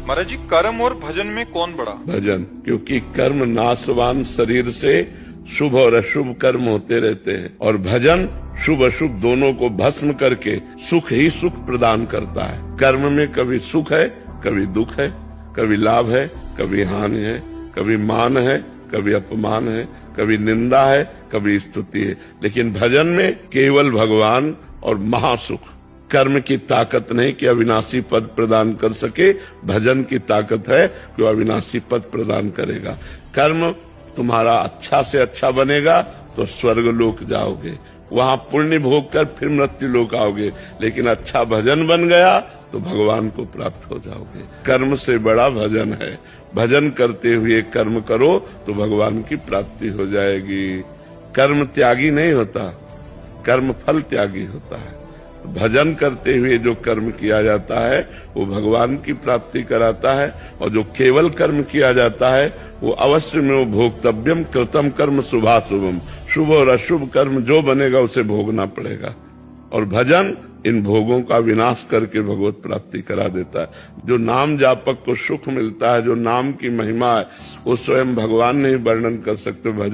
महाराज जी, कर्म और भजन में कौन बड़ा? भजन, क्योंकि कर्म नाशवान शरीर से शुभ और अशुभ कर्म होते रहते हैं, और भजन शुभ अशुभ दोनों को भस्म करके सुख ही सुख प्रदान करता है। कर्म में कभी सुख है, कभी दुख है, कभी लाभ है, कभी हानि है, कभी मान है, कभी अपमान है, कभी निंदा है, कभी स्तुति है। लेकिन भजन में केवल भगवान और महासुख। कर्म की ताकत नहीं कि अविनाशी पद प्रदान कर सके, भजन की ताकत है कि वो अविनाशी पद प्रदान करेगा। कर्म तुम्हारा अच्छा से अच्छा बनेगा तो स्वर्ग लोक जाओगे, वहां पुण्य भोग कर फिर मृत्यु लोक आओगे। लेकिन अच्छा भजन बन गया तो भगवान को प्राप्त हो जाओगे। कर्म से बड़ा भजन है। भजन करते हुए कर्म करो तो भगवान की प्राप्ति हो जाएगी। कर्म त्यागी नहीं होता, कर्म फल त्यागी होता है। भजन करते हुए जो कर्म किया जाता है वो भगवान की प्राप्ति कराता है, और जो केवल कर्म किया जाता है वो अवश्य में वो भोक्तव्यम कृतम कर्म शुभाशुभम। शुभ और अशुभ कर्म जो बनेगा उसे भोगना पड़ेगा। और भजन इन भोगों का विनाश करके भगवत प्राप्ति करा देता है। जो नाम जापक को सुख मिलता है, जो नाम की महिमा है, वो स्वयं भगवान नहीं वर्णन कर सकते। भजन